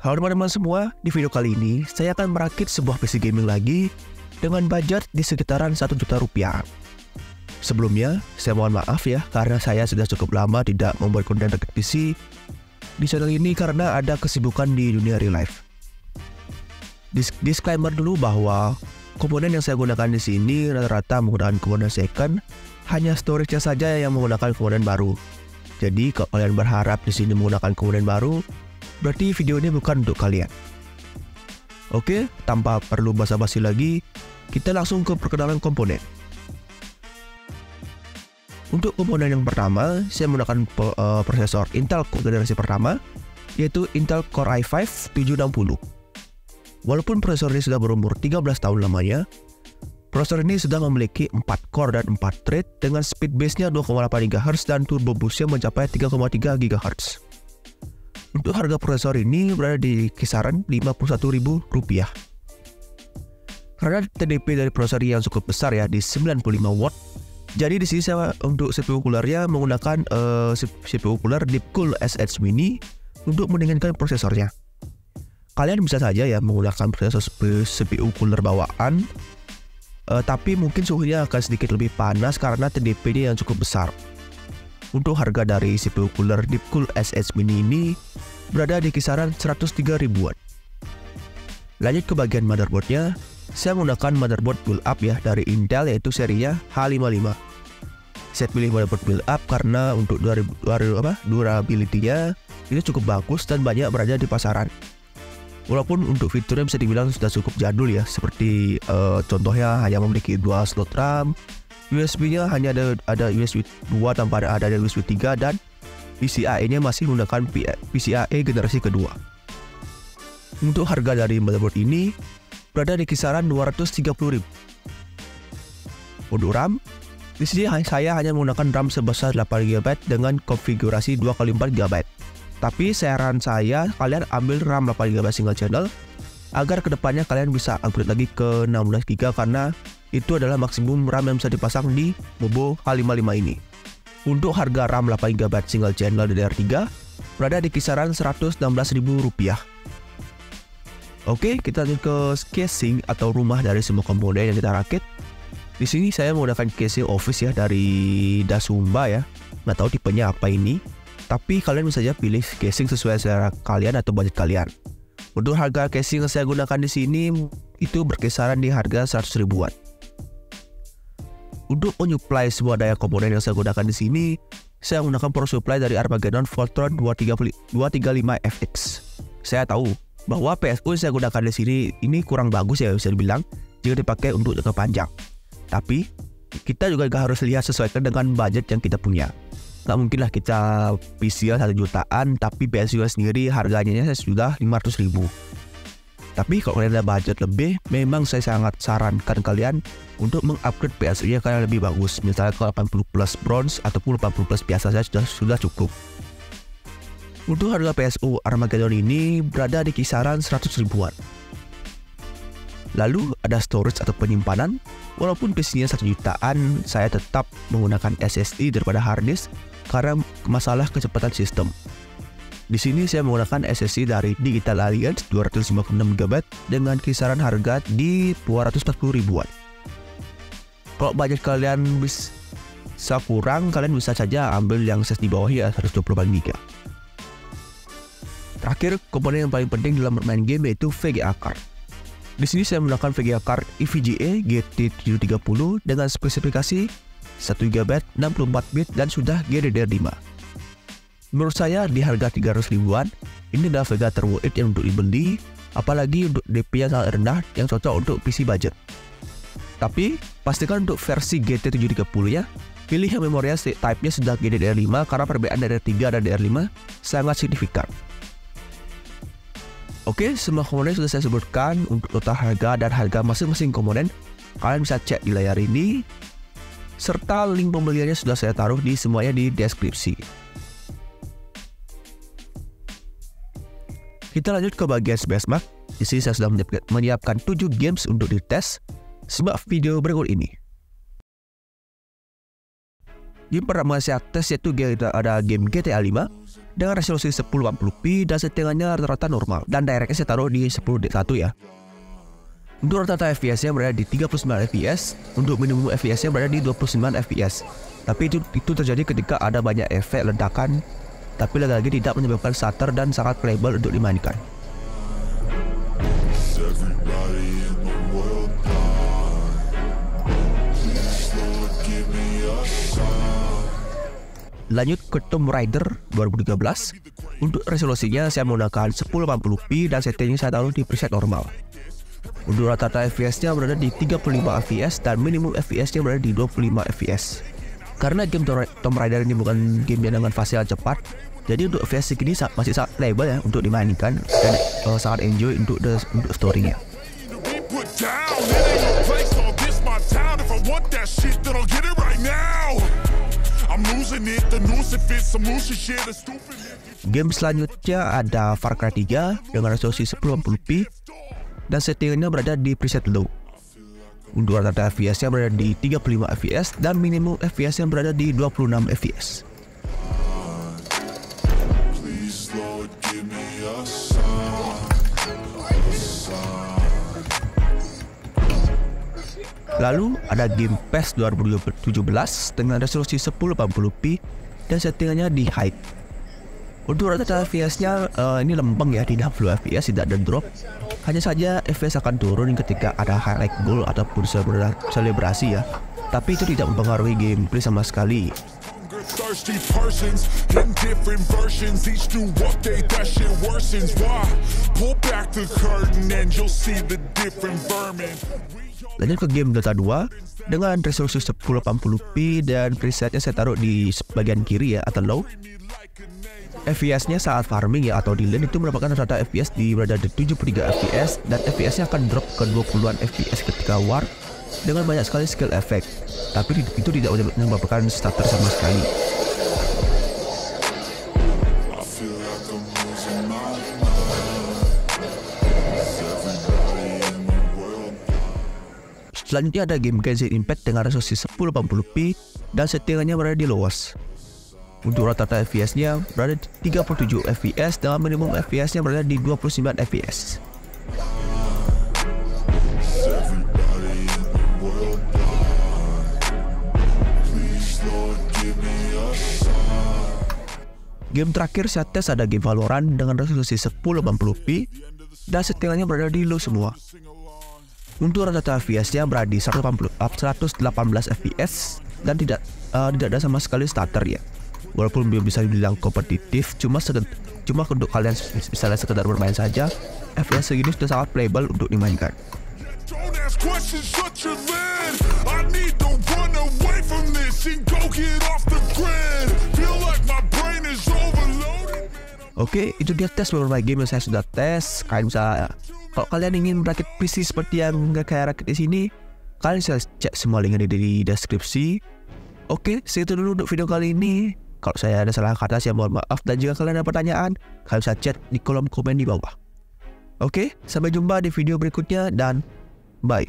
Halo teman-teman semua, di video kali ini saya akan merakit sebuah PC gaming lagi dengan budget di sekitaran 1 juta rupiah. Sebelumnya, saya mohon maaf ya karena saya sudah cukup lama tidak membuat konten rakit PC di channel ini karena ada kesibukan di dunia real life. Disclaimer dulu bahwa komponen yang saya gunakan di sini rata-rata menggunakan komponen second, hanya storage-nya saja yang menggunakan komponen baru. Jadi kalau kalian berharap di sini menggunakan komponen baru, berarti video ini bukan untuk kalian. Oke, tanpa perlu basa-basi lagi, kita langsung ke perkenalan komponen. Untuk komponen yang pertama, saya menggunakan prosesor Intel Core generasi pertama, yaitu Intel Core i5 760. Walaupun prosesor ini sudah berumur 13 tahun lamanya, prosesor ini sudah memiliki 4 core dan 4 thread dengan speed base-nya 2,8 GHz dan turbo boost-nya mencapai 3,3 GHz. Untuk harga prosesor ini berada di kisaran Rp51.000. Karena TDP dari prosesor yang cukup besar ya, di 95 watt. Jadi di sini saya untuk CPU coolernya menggunakan CPU cooler Deepcool SH Mini untuk mendinginkan prosesornya. Kalian bisa saja ya menggunakan prosesor CPU cooler bawaan, tapi mungkin suhunya akan sedikit lebih panas karena TDP-nya yang cukup besar. Untuk harga dari CPU cooler Deepcool SH Mini ini berada di kisaran 103 ribuan. Lanjut ke bagian motherboardnya, saya menggunakan motherboard build up ya dari Intel, yaitu serinya H55. Saya pilih motherboard build up karena untuk durability-nya ini cukup bagus dan banyak berada di pasaran. Walaupun untuk fiturnya bisa dibilang sudah cukup jadul ya, seperti contohnya hanya memiliki 2 slot RAM, USB-nya hanya ada USB 2 tanpa ada USB 3, dan PCIe-nya masih menggunakan PCIe generasi kedua. Untuk harga dari motherboard ini berada di kisaran 230.000. Untuk RAM, di sini saya hanya menggunakan RAM sebesar 8 GB dengan konfigurasi 2x4 GB. Tapi saran saya kalian ambil RAM 8 GB single channel agar kedepannya kalian bisa upgrade lagi ke 16 GB karena itu adalah maksimum RAM yang bisa dipasang di Bobo H55 ini. Untuk harga RAM 8 GB single channel DDR3 berada di kisaran Rp116.000. Oke, kita lanjut ke casing atau rumah dari semua komponen yang kita rakit. Di sini saya menggunakan casing office ya dari Dasumba ya. Nggak tahu tipenya apa ini, tapi kalian bisa saja pilih casing sesuai selera kalian atau budget kalian. Untuk harga casing yang saya gunakan di sini itu berkisaran di harga 100 ribuan. Untuk menyuplai semua daya komponen yang saya gunakan di sini, saya menggunakan power supply dari Armageddon Voltron 235FX. Saya tahu bahwa PSU yang saya gunakan di sini ini kurang bagus ya bisa dibilang jika dipakai untuk jangka panjang. Tapi kita juga harus lihat sesuaikan dengan budget yang kita punya. Nggak mungkin lah kita PC 1 jutaan tapi PSU sendiri harganya sudah 500 ribu. Tapi kalau kalian ada budget lebih, memang saya sangat sarankan kalian untuk mengupgrade PSU-nya karena lebih bagus. Misalnya ke 80 plus bronze ataupun 80 plus biasa saja sudah cukup. Untuk harga PSU Armageddon ini berada di kisaran 100 ribuan. Lalu ada storage atau penyimpanan. Walaupun PC-nya 1 jutaan, saya tetap menggunakan SSD daripada hard disk karena masalah kecepatan sistem. Di sini saya menggunakan SSD dari Digital Alliance 256 GB dengan kisaran harga di 240 ribuan. Kalau budget kalian bisa kurang, kalian bisa saja ambil yang SSD bawah ya 128 GB. Terakhir, komponen yang paling penting dalam bermain game yaitu VGA card. Di sini saya menggunakan VGA card EVGA GT730 dengan spesifikasi 1 GB 64 bit dan sudah GDDR5. Menurut saya di harga 300 ribuan, ini adalah VGA terworth it yang untuk dibeli, apalagi untuk DP yang sangat rendah yang cocok untuk PC budget. Tapi pastikan untuk versi GT730 ya, pilih yang memorinya type-nya sudah GDDR5 karena perbedaan dari DDR3 dan DDR5 sangat signifikan. Oke, semua komponen sudah saya sebutkan untuk total harga dan harga masing-masing komponen. Kalian bisa cek di layar ini, serta link pembeliannya sudah saya taruh di semuanya di deskripsi. Kita lanjut ke bagian benchmark. Di sini saya sudah menyiapkan 7 games untuk dites. Simak video berikut ini. Game pertama saya tes yaitu ada game GTA 5 dengan resolusi 1080p dan settingannya rata-rata normal, dan DirectX saya taruh di 10.1 ya. Untuk rata-rata FPS-nya berada di 39 fps, untuk minimum FPS-nya berada di 29 fps. Tapi itu terjadi ketika ada banyak efek ledakan, tapi lagi-lagi tidak menyebabkan stutter dan sangat playable untuk dimainkan. Lanjut ke Tomb Raider 2013. Untuk resolusinya saya menggunakan 1080p dan settingnya saya taruh di preset normal. Untuk rata-rata FPS-nya berada di 35 fps dan minimum FPS-nya berada di 25 fps. Karena game Tomb Raider ini bukan game yang dengan fase yang cepat, jadi untuk FPS segini masih sangat playable ya untuk dimainkan dan sangat enjoy untuk story-nya. Game selanjutnya ada Far Cry 3 dengan resolusi 1080p dan settingannya berada di preset low. Untuk rata-rata FPS-nya berada di 35 fps dan minimum FPS-nya berada di 26 fps. Lalu ada game PES 2017 dengan resolusi 1080p dan settingannya di high. Untuk rata-rata FPS-nya ini lempeng ya, di 60 fps, tidak ada drop. Hanya saja FPS akan turun ketika ada highlight goal ataupun selebrasi ya. Tapi itu tidak mempengaruhi gameplay sama sekali. Lanjut ke game Dota 2 dengan resolusi 1080p dan presetnya saya taruh di bagian kiri ya, atau low. FPS-nya saat farming ya atau di lane itu merupakan rata FPS berada di 73 FPS dan FPS-nya akan drop ke 20-an FPS ketika war dengan banyak sekali skill effect. Tapi itu tidak menyebabkan stutter sama sekali. Selanjutnya ada game Genshin Impact dengan resolusi 1080p dan settingannya berada di lowest. Untuk rata-rata FPS-nya berada di 37 fps dan minimum FPS-nya berada di 29 fps. Game terakhir saya tes ada game Valorant dengan resolusi 1080p dan settingannya berada di low semua. Untuk rata-rata FPS-nya berada di 118 fps dan tidak ada sama sekali stutter ya. Walaupun belum bisa dibilang kompetitif, cuma untuk kalian misalnya sekedar bermain saja, FPS segini sudah sangat playable untuk dimainkan. Oke, itu dia tes beberapa game yang saya sudah tes. Kalian bisa, kalau kalian ingin merakit PC seperti yang kayak rakit di sini, kalian bisa cek semua linknya di deskripsi. Oke, segitu dulu untuk video kali ini. Kalau saya ada salah kata, saya mohon maaf. Dan jika kalian ada pertanyaan, kalian bisa chat di kolom komen di bawah. Oke, sampai jumpa di video berikutnya dan bye.